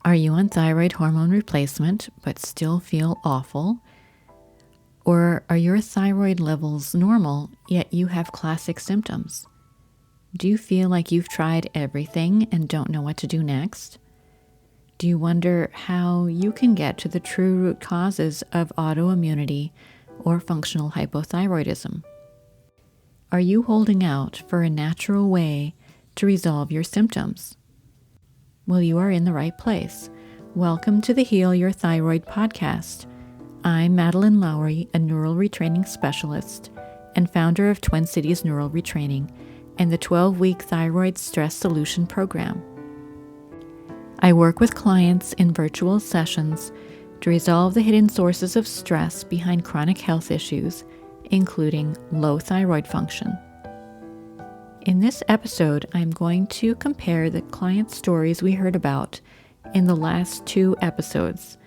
Are you on thyroid hormone replacement but still feel awful? Or are your thyroid levels normal, yet you have classic symptoms? Do you feel like you've tried everything and don't know what to do next? Do you wonder how you can get to the true root causes of autoimmunity or functional hypothyroidism? Are you holding out for a natural way to resolve your symptoms? Well, you are in the right place. Welcome to the Heal Your Thyroid podcast. I'm Madeleine Lowry, a neural retraining specialist and founder of Twin Cities Neural Retraining and the 12-week Thyroid Stress Solution program. I work with clients in virtual sessions to resolve the hidden sources of stress behind chronic health issues, including low thyroid function. In this episode, I'm going to compare the client stories we heard about in the last 2 episodes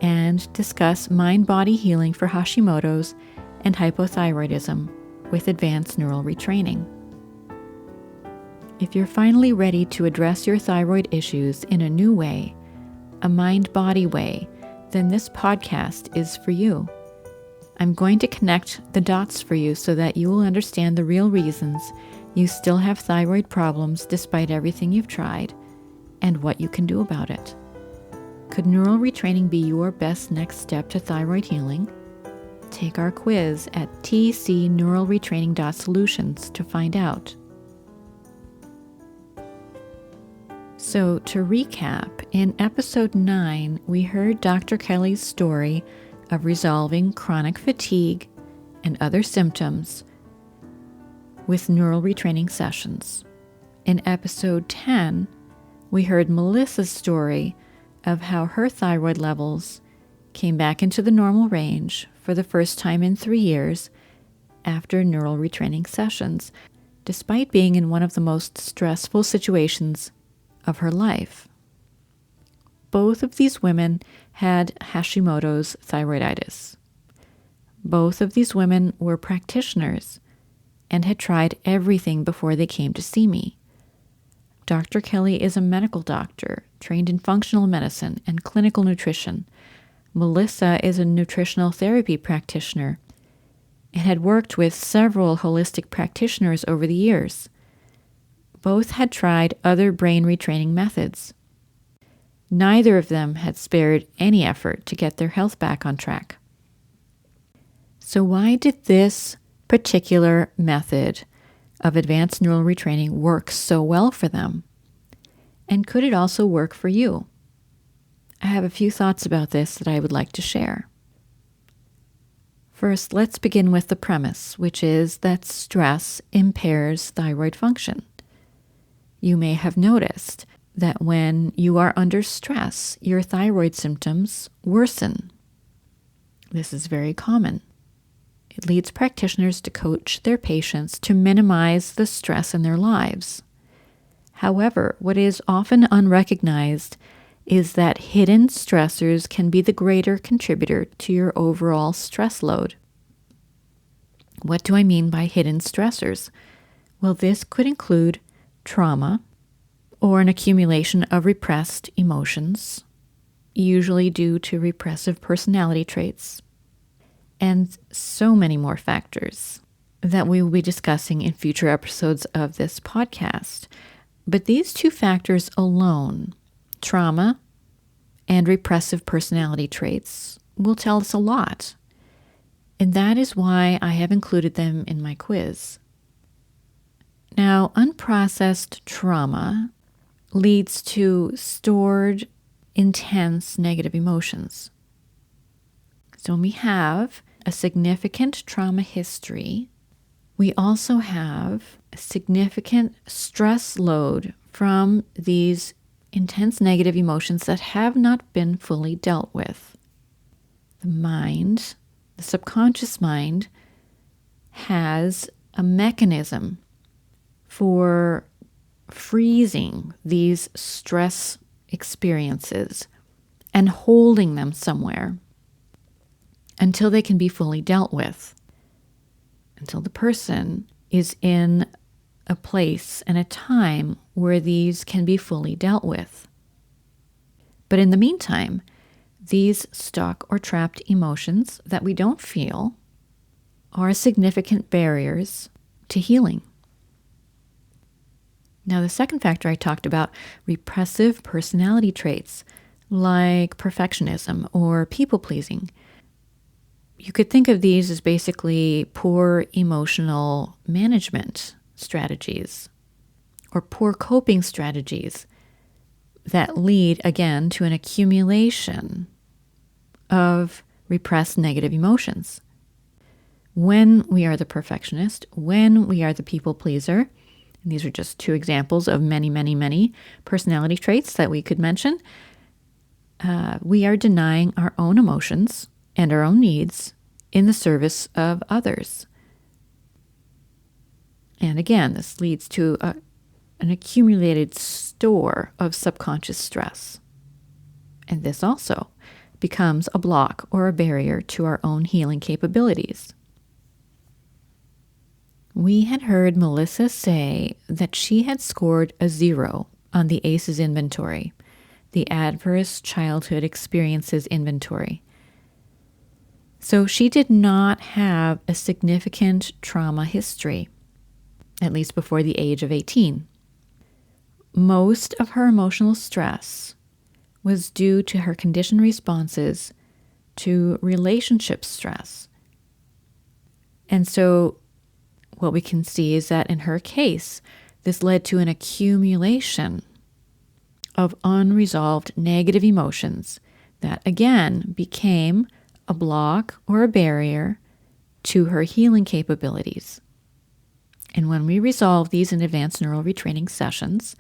and discuss mind-body healing for Hashimoto's and hypothyroidism with advanced neural retraining. If you're finally ready to address your thyroid issues in a new way, a mind-body way, then this podcast is for you. I'm going to connect the dots for you so that you will understand the real reasons you still have thyroid problems despite everything you've tried and what you can do about it. Could neural retraining be your best next step to thyroid healing? Take our quiz at tcneuralretraining.solutions to find out. So to recap, in episode 9, we heard Dr. Kelly's story of resolving chronic fatigue and other symptoms with neural retraining sessions. In episode 10, we heard Melissa's story of how her thyroid levels came back into the normal range for the first time in 3 years after neural retraining sessions, despite being in one of the most stressful situations of her life. Both of these women had Hashimoto's thyroiditis. Both of these women were practitioners and had tried everything before they came to see me. Dr. Kelly is a medical doctor trained in functional medicine and clinical nutrition. Melissa is a nutritional therapy practitioner and had worked with several holistic practitioners over the years. Both had tried other brain retraining methods. Neither of them had spared any effort to get their health back on track. So why did this particular method of advanced neural retraining work so well for them? And could it also work for you? I have a few thoughts about this that I would like to share. First, let's begin with the premise, which is that stress impairs thyroid function. You may have noticed that when you are under stress, your thyroid symptoms worsen. This is very common. It leads practitioners to coach their patients to minimize the stress in their lives. However, what is often unrecognized is that hidden stressors can be the greater contributor to your overall stress load. What do I mean by hidden stressors? Well, this could include trauma or an accumulation of repressed emotions, usually due to repressive personality traits, and so many more factors that we will be discussing in future episodes of this podcast. But these 2 factors alone, trauma and repressive personality traits, will tell us a lot. And that is why I have included them in my quiz. Now, unprocessed trauma leads to stored, intense negative emotions. So when we have a significant trauma history, we also have a significant stress load from these intense negative emotions that have not been fully dealt with. The mind, the subconscious mind, has a mechanism for freezing these stress experiences and holding them somewhere until they can be fully dealt with, until the person is in a place and a time where these can be fully dealt with. But in the meantime, these stuck or trapped emotions that we don't feel are significant barriers to healing. Now, the second factor I talked about, repressive personality traits like perfectionism or people-pleasing. You could think of these as basically poor emotional management strategies or poor coping strategies that lead, again, to an accumulation of repressed negative emotions. When we are the perfectionist, when we are the people pleaser, and these are just two examples of many, many, many personality traits that we could mention, we are denying our own emotions and our own needs in the service of others. And again, this leads to an accumulated store of subconscious stress. And this also becomes a block or a barrier to our own healing capabilities. We had heard Melissa say that she had scored a 0 on the ACEs inventory, the Adverse Childhood Experiences Inventory. So she did not have a significant trauma history, at least before the age of 18. Most of her emotional stress was due to her conditioned responses to relationship stress. And so what we can see is that in her case, this led to an accumulation of unresolved negative emotions that again became a block or a barrier to her healing capabilities. And when we resolve these in advanced neural retraining sessions,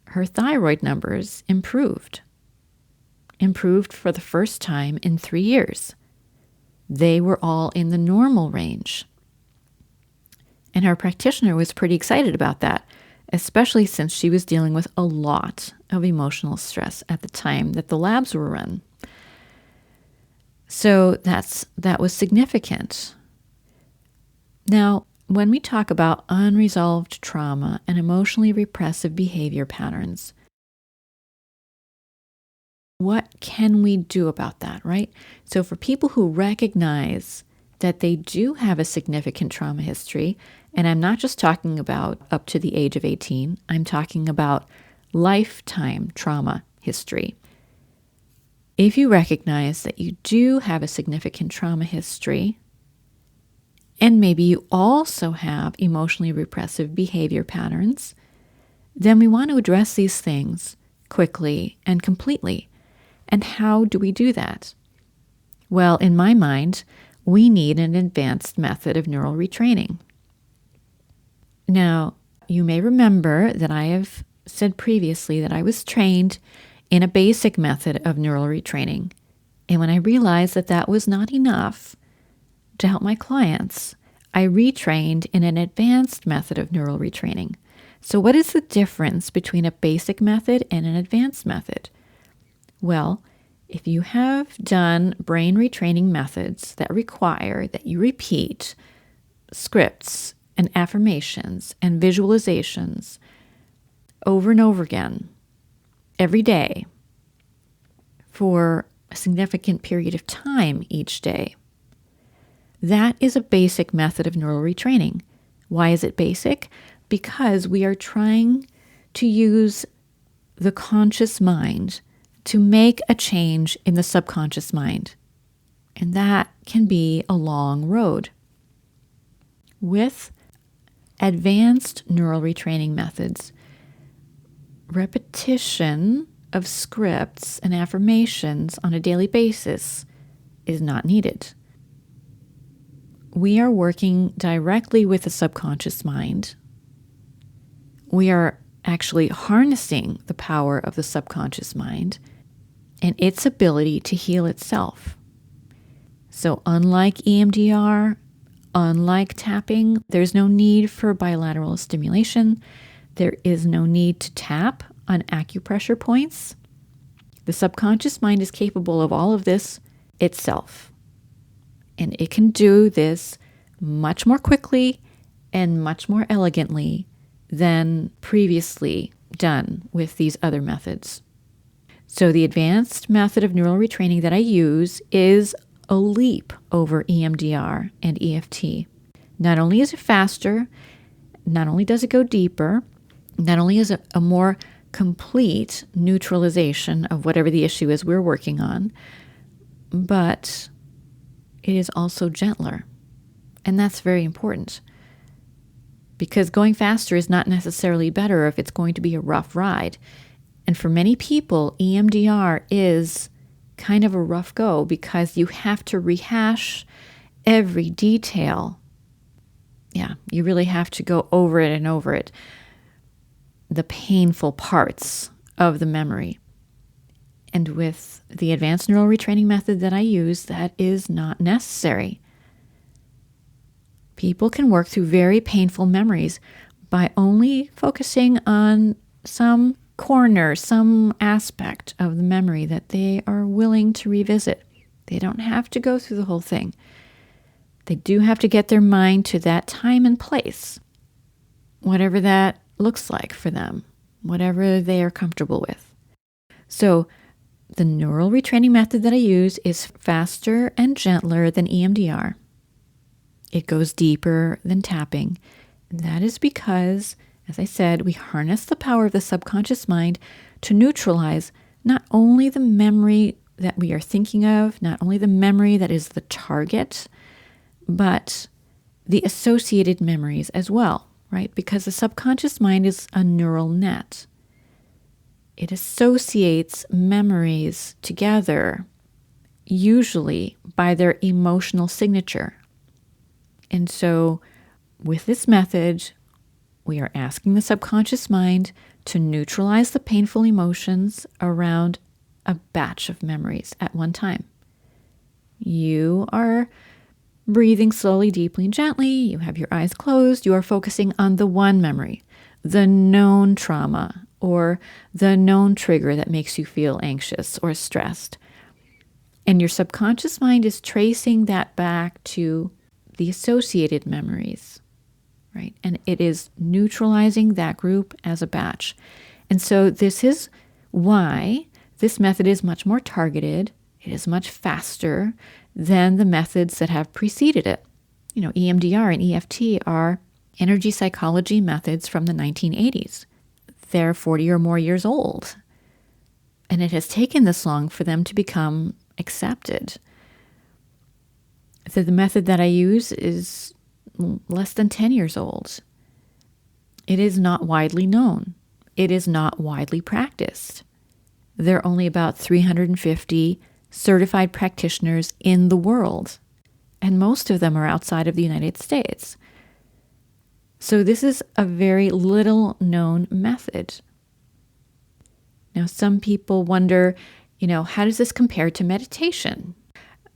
her thyroid numbers improved for the first time in 3 years. They were all in the normal range. And her practitioner was pretty excited about that, especially since she was dealing with a lot of emotional stress at the time that the labs were run. So that was significant. Now, when we talk about unresolved trauma and emotionally repressive behavior patterns, what can we do about that, right? So for people who recognize that they do have a significant trauma history, and I'm not just talking about up to the age of 18, I'm talking about lifetime trauma history. If you recognize that you do have a significant trauma history, and maybe you also have emotionally repressive behavior patterns, then we want to address these things quickly and completely. And how do we do that? Well, in my mind, we need an advanced method of neural retraining. Now, you may remember that I have said previously that I was trained in a basic method of neural retraining. And when I realized that that was not enough to help my clients, I retrained in an advanced method of neural retraining. So what is the difference between a basic method and an advanced method? Well, if you have done brain retraining methods that require that you repeat scripts and affirmations and visualizations over and over again, every day, for a significant period of time each day, that is a basic method of neural retraining. Why is it basic? Because we are trying to use the conscious mind to make a change in the subconscious mind. And that can be a long road. With advanced neural retraining methods, repetition of scripts and affirmations on a daily basis is not needed. We are working directly with the subconscious mind. We are actually harnessing the power of the subconscious mind and its ability to heal itself. So unlike EMDR, unlike tapping, there's no need for bilateral stimulation. There is no need to tap on acupressure points. The subconscious mind is capable of all of this itself. And it can do this much more quickly and much more elegantly than previously done with these other methods. So the advanced method of neural retraining that I use is a leap over EMDR and EFT. Not only is it faster, not only does it go deeper, not only is it a more complete neutralization of whatever the issue is we're working on, but it is also gentler. And that's very important, because going faster is not necessarily better if it's going to be a rough ride. And for many people, EMDR is kind of a rough go because you have to rehash every detail. Yeah, you really have to go over it and over it, the painful parts of the memory. And with the advanced neural retraining method that I use, that is not necessary. People can work through very painful memories by only focusing on some corner, some aspect of the memory that they are willing to revisit. They don't have to go through the whole thing. They do have to get their mind to that time and place, whatever that looks like for them, whatever they are comfortable with. So the neural retraining method that I use is faster and gentler than EMDR. It goes deeper than tapping. And that is because, as I said, we harness the power of the subconscious mind to neutralize not only the memory that we are thinking of, not only the memory that is the target, but the associated memories as well, right? Because the subconscious mind is a neural net. It associates memories together, usually by their emotional signature. And so with this method, we are asking the subconscious mind to neutralize the painful emotions around a batch of memories at one time. You are breathing slowly, deeply, and gently. You have your eyes closed. You are focusing on the one memory, the known trauma, or the known trigger that makes you feel anxious or stressed. And your subconscious mind is tracing that back to the associated memories, right? And it is neutralizing that group as a batch. And so this is why this method is much more targeted. It is much faster than the methods that have preceded it. EMDR and EFT are energy psychology methods from the 1980s. They're 40 or more years old. And it has taken this long for them to become accepted. So the method that I use is less than 10 years old. It is not widely known. It is not widely practiced. There are only about 350 certified practitioners in the world, and most of them are outside of the United States. So this is a very little known method. Now, some people wonder, how does this compare to meditation?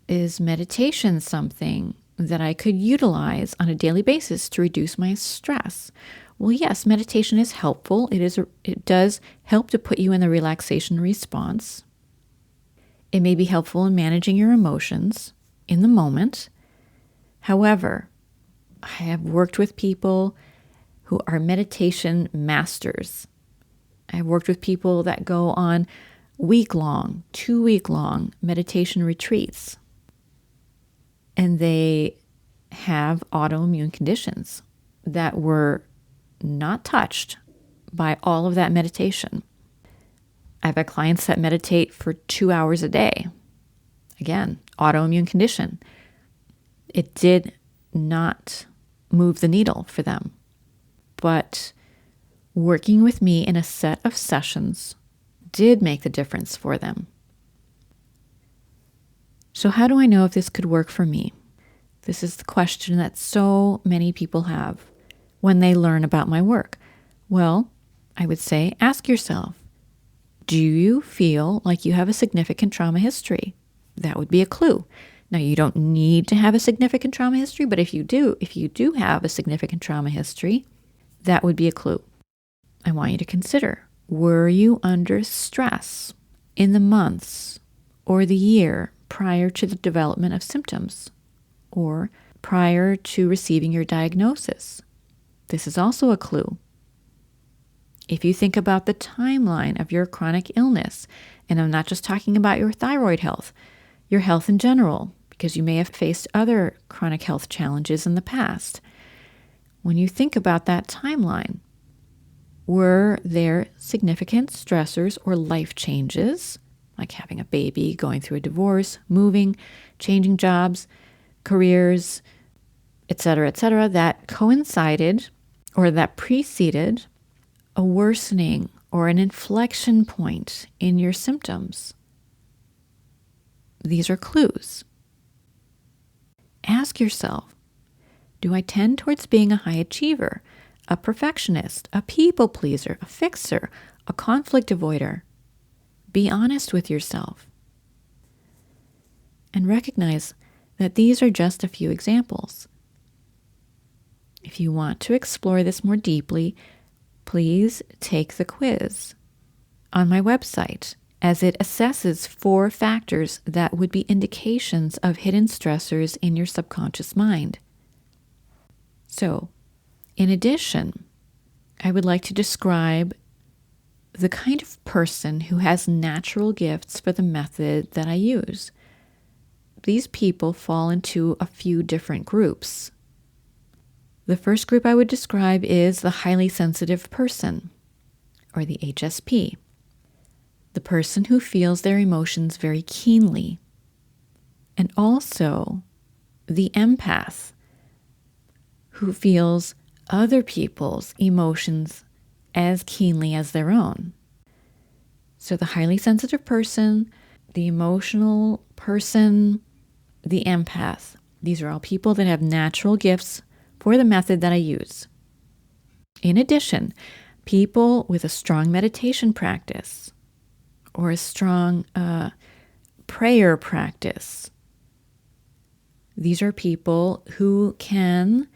Is meditation something that I could utilize on a daily basis to reduce my stress? Well, yes, meditation is helpful. It does help to put you in the relaxation response. It may be helpful in managing your emotions in the moment. However, I have worked with people who are meditation masters. I have worked with people that go on week-long, 2-week-long meditation retreats. And they have autoimmune conditions that were not touched by all of that meditation. I've had clients that meditate for 2 hours a day. Again, autoimmune condition. It did not move the needle for them. But working with me in a set of sessions did make the difference for them. So how do I know if this could work for me? This is the question that so many people have when they learn about my work. Well, I would say, ask yourself, do you feel like you have a significant trauma history? That would be a clue. Now, you don't need to have a significant trauma history, but if you do have a significant trauma history, that would be a clue. I want you to consider, were you under stress in the months or the year prior to the development of symptoms or prior to receiving your diagnosis? This is also a clue. If you think about the timeline of your chronic illness, And I'm not just talking about your thyroid health, your health in general, because you may have faced other chronic health challenges in the past. When you think about that timeline, were there significant stressors or life changes, like having a baby, going through a divorce, moving, changing jobs, careers, etc., that coincided or that preceded a worsening or an inflection point in your symptoms? These are clues. Ask yourself, do I tend towards being a high achiever, a perfectionist, a people pleaser, a fixer, a conflict avoider? Be honest with yourself. And recognize that these are just a few examples. If you want to explore this more deeply, please take the quiz on my website, as it assesses 4 factors that would be indications of hidden stressors in your subconscious mind. So, in addition, I would like to describe the kind of person who has natural gifts for the method that I use. These people fall into a few different groups. The first group I would describe is the highly sensitive person, or the HSP. The person who feels their emotions very keenly. And also the empath, who feels other people's emotions as keenly as their own. So the highly sensitive person, the emotional person, the empath. These are all people that have natural gifts for the method that I use. In addition, people with a strong meditation practice or a strong prayer practice. These are people who can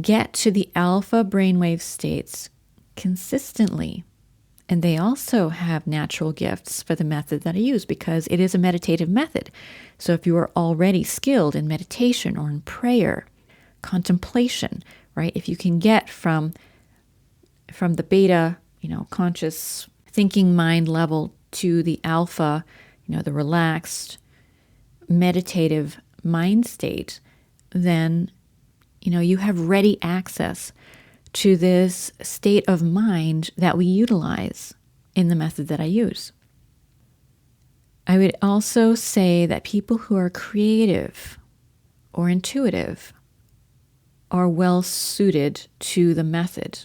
get to the alpha brainwave states consistently. And they also have natural gifts for the method that I use because it is a meditative method. So if you are already skilled in meditation or in prayer, contemplation, right? If you can get from the beta, conscious thinking mind level to the alpha, the relaxed, meditative mind state, then, you have ready access to this state of mind that we utilize in the method that I use. I would also say that people who are creative or intuitive are well suited to the method.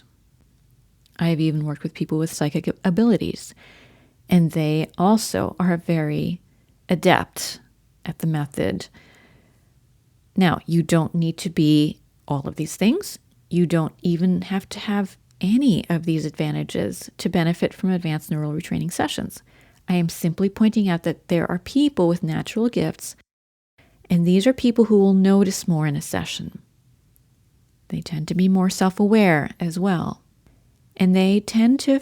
I've even worked with people with psychic abilities, and they also are very adept at the method. Now, you don't need to be all of these things. You don't even have to have any of these advantages to benefit from advanced neural retraining sessions. I am simply pointing out that there are people with natural gifts, and these are people who will notice more in a session. They tend to be more self-aware as well, and they tend to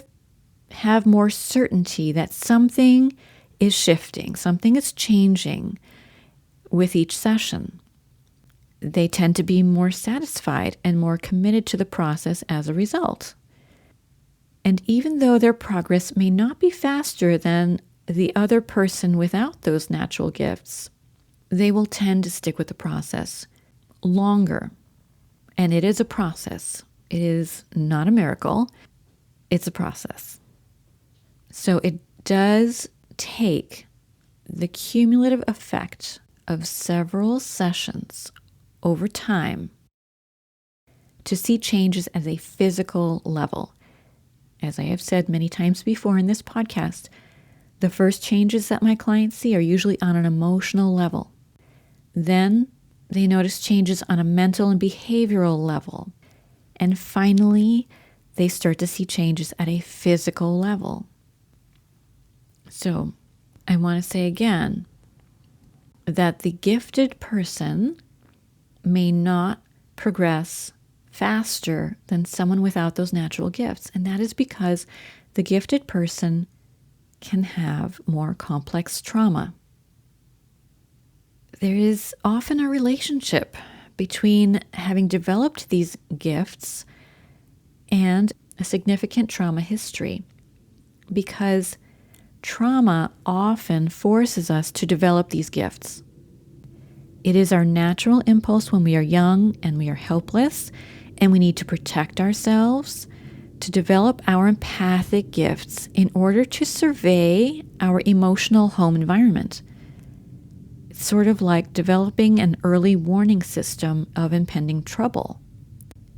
have more certainty that something is shifting, something is changing with each session. They tend to be more satisfied and more committed to the process as a result. And even though their progress may not be faster than the other person without those natural gifts, they will tend to stick with the process longer. And it is a process. It is not a miracle. It's a process. So it does take the cumulative effect of several sessions over time to see changes at a physical level. As I have said many times before in this podcast, the first changes that my clients see are usually on an emotional level. Then they notice changes on a mental and behavioral level. And finally, they start to see changes at a physical level. So I want to say again that the gifted person may not progress faster than someone without those natural gifts. And that is because the gifted person can have more complex trauma. There is often a relationship between having developed these gifts and a significant trauma history, because trauma often forces us to develop these gifts. It is our natural impulse when we are young and we are helpless and we need to protect ourselves to develop our empathic gifts in order to survey our emotional home environment. It's sort of like developing an early warning system of impending trouble.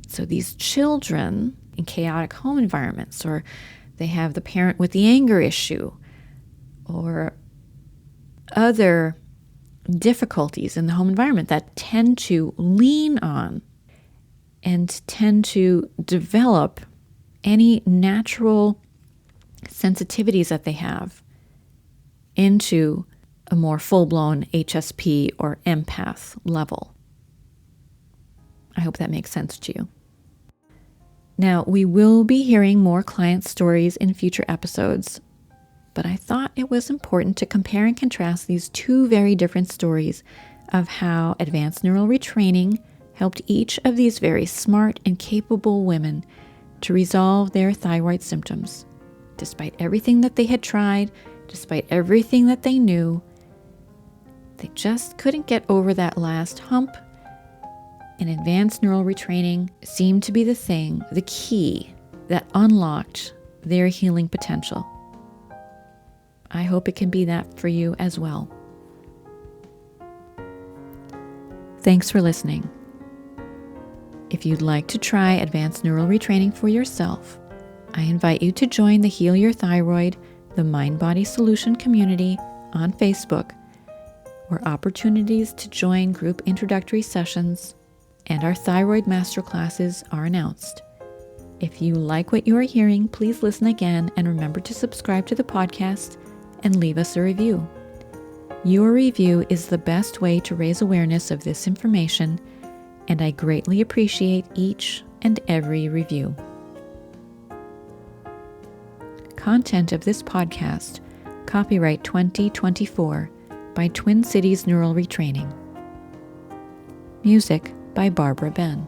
So these children in chaotic home environments, or they have the parent with the anger issue, or other difficulties in the home environment that tend to lean on and tend to develop any natural sensitivities that they have into a more full-blown HSP or empath level. I hope that makes sense to you. Now, we will be hearing more client stories in future episodes, but I thought it was important to compare and contrast these two very different stories of how advanced neural retraining helped each of these very smart and capable women to resolve their thyroid symptoms. Despite everything that they had tried, despite everything that they knew, they just couldn't get over that last hump, and advanced neural retraining seemed to be the thing, the key that unlocked their healing potential. I hope it can be that for you as well. Thanks for listening. If you'd like to try advanced neural retraining for yourself, I invite you to join the Heal Your Thyroid, the mindbody solution community on Facebook, where opportunities to join group introductory sessions and our thyroid masterclasses are announced. If you like what you are hearing, please listen again and remember to subscribe to the podcast and leave us a review. Your review is the best way to raise awareness of this information, and I greatly appreciate each and every review. Content of this podcast, copyright 2024 by Twin Cities Neural Retraining. Music by Barbara Ben.